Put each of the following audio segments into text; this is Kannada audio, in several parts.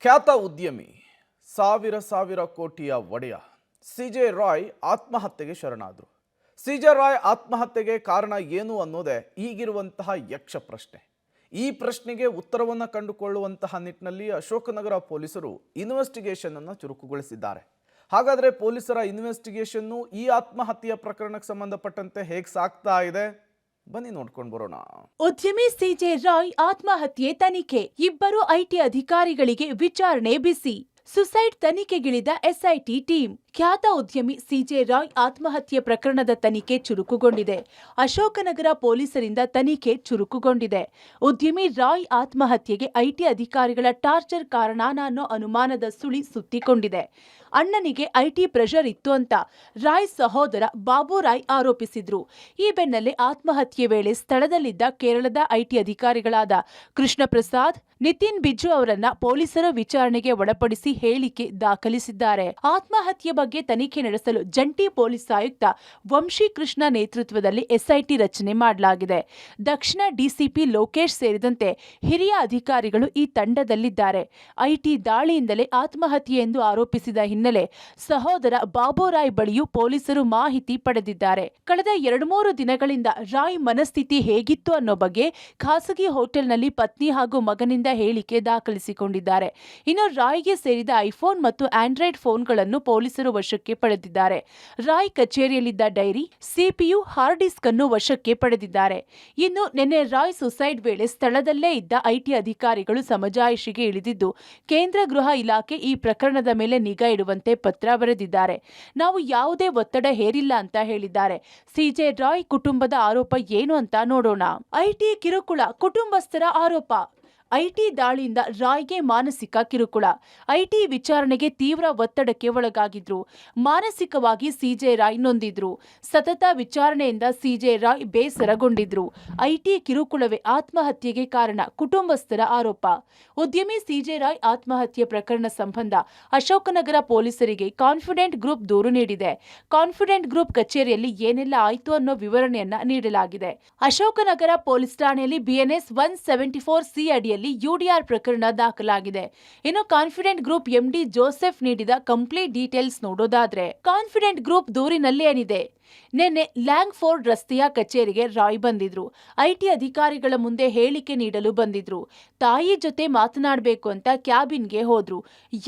ಖ್ಯಾತ ಉದ್ಯಮಿ ಸಾವಿರ ಕೋಟಿಯ ಒಡೆಯ ಸಿಜೆ ರಾಯ್ ಆತ್ಮಹತ್ಯೆಗೆ ಶರಣಾದರು. ಸಿಜೆ ರಾಯ್ ಆತ್ಮಹತ್ಯೆಗೆ ಕಾರಣ ಏನು ಅನ್ನೋದೇ ಈಗಿರುವಂತಹ ಯಕ್ಷ ಪ್ರಶ್ನೆ. ಈ ಪ್ರಶ್ನೆಗೆ ಉತ್ತರವನ್ನು ಕಂಡುಕೊಳ್ಳುವಂತಹ ನಿಟ್ಟಿನಲ್ಲಿ ಅಶೋಕನಗರ ಪೊಲೀಸರು ಇನ್ವೆಸ್ಟಿಗೇಷನ್ ಅನ್ನು ಚುರುಕುಗೊಳಿಸಿದ್ದಾರೆ. ಹಾಗಾದರೆ ಪೊಲೀಸರ ಇನ್ವೆಸ್ಟಿಗೇಷನ್ನು ಈ ಆತ್ಮಹತ್ಯೆಯ ಪ್ರಕರಣಕ್ಕೆ ಸಂಬಂಧಪಟ್ಟಂತೆ ಹೇಗೆ ಸಾಗ್ತಾ ಇದೆ, ಬನ್ನಿ ನೋಡ್ಕೊಂಡು ಬರೋಣ. ಉದ್ಯಮಿ ಸಿಜೆ ರಾಯ್ ಆತ್ಮಹತ್ಯೆ ತನಿಖೆ, ಇಬ್ಬರು ಐಟಿ ಅಧಿಕಾರಿಗಳಿಗೆ ವಿಚಾರಣೆ ಬಿಸಿ. ಸುಸೈಡ್ ತನಿಖೆಗಿಳಿದ ಎಸ್ಐಟಿ ಟೀಮ್. ಖ್ಯಾತ ಉದ್ಯಮಿ ಸಿಜೆ ರಾಯ್ ಆತ್ಮಹತ್ಯೆ ಪ್ರಕರಣದ ತನಿಖೆ ಚುರುಕುಗೊಂಡಿದೆ. ಅಶೋಕನಗರ ಪೊಲೀಸರಿಂದ ತನಿಖೆ ಚುರುಕುಗೊಂಡಿದೆ. ಉದ್ಯಮಿ ರಾಯ್ ಆತ್ಮಹತ್ಯೆಗೆ ಐಟಿ ಅಧಿಕಾರಿಗಳ ಟಾರ್ಚರ್ ಕಾರಣನ ಅನ್ನೋ ಅನುಮಾನದ ಸುಳಿ ಸುತ್ತಿಕೊಂಡಿದೆ. ಅಣ್ಣನಿಗೆ ಐಟಿ ಪ್ರೆಷರ್ ಇತ್ತು ಅಂತ ರಾಯ್ ಸಹೋದರ ಬಾಬು ರಾಯ್ ಆರೋಪಿಸಿದ್ರು. ಈ ಬೆನ್ನಲ್ಲೇ ಆತ್ಮಹತ್ಯೆ ವೇಳೆ ಸ್ಥಳದಲ್ಲಿದ್ದ ಕೇರಳದ ಐಟಿ ಅಧಿಕಾರಿಗಳಾದ ಕೃಷ್ಣ ಪ್ರಸಾದ್, ನಿತಿನ್ ಬಿಜ್ಜು ಅವರನ್ನ ಪೊಲೀಸರು ವಿಚಾರಣೆಗೆ ಒಳಪಡಿಸಿ ಹೇಳಿಕೆ ದಾಖಲಿಸಿದ್ದಾರೆ. ಆತ್ಮಹತ್ಯೆ ಬಗ್ಗೆ ತನಿಖೆ ನಡೆಸಲು ಜಂಟಿ ಪೊಲೀಸ್ ಆಯುಕ್ತ ವಂಶಿ ಕೃಷ್ಣ ನೇತೃತ್ವದಲ್ಲಿ ಎಸ್ಐಟಿ ರಚನೆ ಮಾಡಲಾಗಿದೆ. ದಕ್ಷಿಣ ಡಿಸಿಪಿ ಲೋಕೇಶ್ ಸೇರಿದಂತೆ ಹಿರಿಯ ಅಧಿಕಾರಿಗಳು ಈ ತಂಡದಲ್ಲಿದ್ದಾರೆ. ಐಟಿ ದಾಳಿಯಿಂದಲೇ ಆತ್ಮಹತ್ಯೆ ಎಂದು ಆರೋಪಿಸಿದ ಹಿನ್ನೆಲೆ ಸಹೋದರ ಬಾಬುರಾಯ್ ಬಳಿಯೂ ಪೊಲೀಸರು ಮಾಹಿತಿ ಪಡೆದಿದ್ದಾರೆ. ಕಳೆದ 2-3 ದಿನಗಳಿಂದ ರಾಯ್ ಮನಸ್ಥಿತಿ ಹೇಗಿತ್ತು ಅನ್ನೋ ಬಗ್ಗೆ ಖಾಸಗಿ ಹೋಟೆಲ್ನಲ್ಲಿ ಪತ್ನಿ ಹಾಗೂ ಮಗನಿಂದ ಹೇಳಿಕೆ ದಾಖಲಿಸಿಕೊಂಡಿದ್ದಾರೆ. ಇನ್ನು ರಾಯ್ಗೆ ಸೇರಿದ ಐಫೋನ್ ಮತ್ತು ಆಂಡ್ರಾಯ್ಡ್ ಫೋನ್ಗಳನ್ನು ಪೊಲೀಸರು ವಶಕ್ಕೆ ಪಡೆದಿದ್ದಾರೆ. ರಾಯ್ ಕಚೇರಿಯಲ್ಲಿದ್ದ ಡೈರಿ, ಸಿಪಿಯು, ಹಾರ್ಡ್ ಡಿಸ್ಕ್ ಅನ್ನು ವಶಕ್ಕೆ ಪಡೆದಿದ್ದಾರೆ. ಇನ್ನು ನಿನ್ನೆ ರಾಯ್ ಸುಸೈಡ್ ವೇಳೆ ಸ್ಥಳದಲ್ಲೇ ಇದ್ದ ಐಟಿ ಅಧಿಕಾರಿಗಳು ಸಮಜಾಯಿಷಿಗೆ ಇಳಿದಿದ್ದು, ಕೇಂದ್ರ ಗೃಹ ಇಲಾಖೆ ಈ ಪ್ರಕರಣದ ಮೇಲೆ ನಿಗಾ ಇಡುವಂತೆ ಪತ್ರ ಬರೆದಿದ್ದಾರೆ. ನಾವು ಯಾವುದೇ ಒತ್ತಡ ಹೇರಿಲ್ಲ ಅಂತ ಹೇಳಿದ್ದಾರೆ. ಸಿಜೆ ರಾಯ್ ಕುಟುಂಬದ ಆರೋಪ ಏನು ಅಂತ ನೋಡೋಣ. ಐಟಿ ಕಿರುಕುಳ, ಕುಟುಂಬಸ್ಥರ ಆರೋಪ. ಐಟಿ ದಾಳಿಯಿಂದ ರಾಯ್ಗೆ ಮಾನಸಿಕ ಕಿರುಕುಳ. ಐಟಿ ವಿಚಾರಣೆಗೆ ತೀವ್ರ ಒತ್ತಡಕ್ಕೆ ಒಳಗಾಗಿದ್ರು. ಮಾನಸಿಕವಾಗಿ ಸಿಜೆ ರಾಯ್ ನೊಂದಿದ್ರು. ಸತತ ವಿಚಾರಣೆಯಿಂದ ಸಿಜೆ ರಾಯ್ ಬೇಸರಗೊಂಡಿದ್ರು. ಐಟಿ ಕಿರುಕುಳವೇ ಆತ್ಮಹತ್ಯೆಗೆ ಕಾರಣ, ಕುಟುಂಬಸ್ಥರ ಆರೋಪ. ಉದ್ಯಮಿ ಸಿಜೆ ರಾಯ್ ಆತ್ಮಹತ್ಯೆ ಪ್ರಕರಣ ಸಂಬಂಧ ಅಶೋಕನಗರ ಪೊಲೀಸರಿಗೆ ಕಾನ್ಫಿಡೆಂಟ್ ಗ್ರೂಪ್ ದೂರು ನೀಡಿದೆ. ಕಾನ್ಫಿಡೆಂಟ್ ಗ್ರೂಪ್ ಕಚೇರಿಯಲ್ಲಿ ಏನೆಲ್ಲ ಆಯ್ತು ಅನ್ನೋ ವಿವರಣೆಯನ್ನ ನೀಡಲಾಗಿದೆ. ಅಶೋಕನಗರ ಪೊಲೀಸ್ ಠಾಣೆಯಲ್ಲಿ ಬಿಎನ್ಎಸ್ 174C ಅಡಿಯಲ್ಲಿ ಯುಡಿಆರ್ ಪ್ರಕರಣ ದಾಖಲಾಗಿದೆ. ಇನ್ನು ಕಾನ್ಫಿಡೆಂಟ್ ಗ್ರೂಪ್ ಎಂಡಿ ಜೋಸೆಫ್ ನೀಡಿದ ಕಂಪ್ಲೀಟ್ ಡೀಟೇಲ್ಸ್ ನೋಡೋದಾದ್ರೆ, ಕಾನ್ಫಿಡೆಂಟ್ ಗ್ರೂಪ್ ದೂರಿನಲ್ಲಿ ಏನಿದೆ? ನಿನ್ನೆ ಲ್ಯಾಂಗ್ಫೋರ್ಡ್ ರಸ್ತೆಯ ಕಚೇರಿಗೆ ರಾಯ್ ಬಂದಿದ್ರು. ಐಟಿ ಅಧಿಕಾರಿಗಳ ಮುಂದೆ ಹೇಳಿಕೆ ನೀಡಲು ಬಂದಿದ್ರು. ತಾಯಿ ಜೊತೆ ಮಾತನಾಡಬೇಕು ಅಂತ ಕ್ಯಾಬಿನ್ಗೆ ಹೋದ್ರು.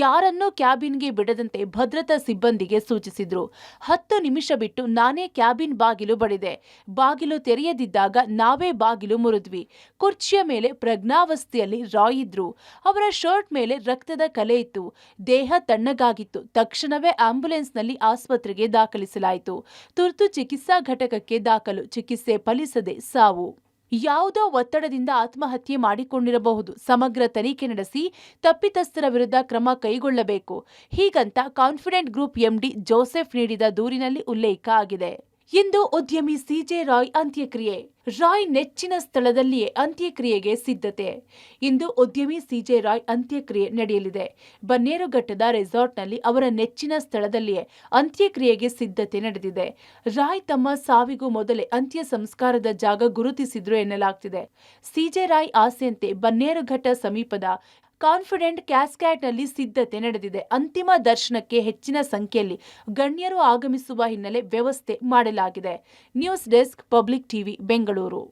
ಯಾರನ್ನೂ ಕ್ಯಾಬಿನ್ಗೆ ಬಿಡದಂತೆ ಭದ್ರತಾ ಸಿಬ್ಬಂದಿಗೆ ಸೂಚಿಸಿದ್ರು. 10 ನಿಮಿಷ ಬಿಟ್ಟು ನಾನೇ ಕ್ಯಾಬಿನ್ ಬಾಗಿಲು ಬಡಿದೆ. ಬಾಗಿಲು ತೆರೆಯದಿದ್ದಾಗ ನಾವೇ ಬಾಗಿಲು ಮುರಿದ್ವಿ. ಕುರ್ಚಿಯ ಮೇಲೆ ಪ್ರಜ್ಞಾವಸ್ಥೆಯಲ್ಲಿ ರಾಯ್ ಇದ್ರು. ಅವರ ಶರ್ಟ್ ಮೇಲೆ ರಕ್ತದ ಕಲೆ ಇತ್ತು. ದೇಹ ತಣ್ಣಗಾಗಿತ್ತು. ತಕ್ಷಣವೇ ಆಂಬ್ಯುಲೆನ್ಸ್ನಲ್ಲಿ ಆಸ್ಪತ್ರೆಗೆ ದಾಖಲಿಸಲಾಯಿತು. ತುರ್ತು ಚಿಕಿತ್ಸಾ ಘಟಕಕ್ಕೆ ದಾಖಲು. ಚಿಕಿತ್ಸೆ ಫಲಿಸದೆ ಸಾವು. ಯಾವುದೋ ಒತ್ತಡದಿಂದ ಆತ್ಮಹತ್ಯೆ ಮಾಡಿಕೊಂಡಿರಬಹುದು. ಸಮಗ್ರ ತನಿಖೆ ನಡೆಸಿ ತಪ್ಪಿತಸ್ಥರ ವಿರುದ್ಧ ಕ್ರಮ ಕೈಗೊಳ್ಳಬೇಕು. ಹೀಗಂತ ಕಾನ್ಫಿಡೆಂಟ್ ಗ್ರೂಪ್ ಎಂಡಿ ಜೋಸೆಫ್ ನೀಡಿದ ದೂರಿನಲ್ಲಿ ಉಲ್ಲೇಖ ಆಗಿದೆ. ಇಂದು ಉದ್ಯಮಿ ಸಿಜೆ ರಾಯ್ ಅಂತ್ಯಕ್ರಿಯೆ. ರಾಯ್ ನೆಚ್ಚಿನ ಸ್ಥಳದಲ್ಲಿಯೇ ಅಂತ್ಯಕ್ರಿಯೆಗೆ ಸಿದ್ಧತೆ. ಇಂದು ಉದ್ಯಮಿ ಸಿಜೆ ರಾಯ್ ಅಂತ್ಯಕ್ರಿಯೆ ನಡೆಯಲಿದೆ. ಬನ್ನೇರುಘಟ್ಟದ ರೆಸಾರ್ಟ್ನಲ್ಲಿ ಅವರ ನೆಚ್ಚಿನ ಸ್ಥಳದಲ್ಲಿಯೇ ಅಂತ್ಯಕ್ರಿಯೆಗೆ ಸಿದ್ಧತೆ ನಡೆದಿದೆ. ರಾಯ್ ತಮ್ಮ ಸಾವಿಗೂ ಮೊದಲೇ ಅಂತ್ಯ ಸಂಸ್ಕಾರದ ಜಾಗ ಗುರುತಿಸಿದ್ರು ಎನ್ನಲಾಗ್ತಿದೆ. ಸಿಜೆ ರಾಯ್ ಆಸೆಯಂತೆ ಬನ್ನೇರುಘಟ್ಟ ಸಮೀಪದ ಕಾನ್ಫಿಡೆಂಟ್ ಕ್ಯಾಸ್ಕ್ಯಾಡ್ನಲ್ಲಿ ಸಿದ್ಧತೆ ನಡೆದಿದೆ. ಅಂತಿಮ ದರ್ಶನಕ್ಕೆ ಹೆಚ್ಚಿನ ಸಂಖ್ಯೆಯಲ್ಲಿ ಗಣ್ಯರು ಆಗಮಿಸುವ ಹಿನ್ನೆಲೆ ವ್ಯವಸ್ಥೆ ಮಾಡಲಾಗಿದೆ. News desk, public TV, Bengaluru.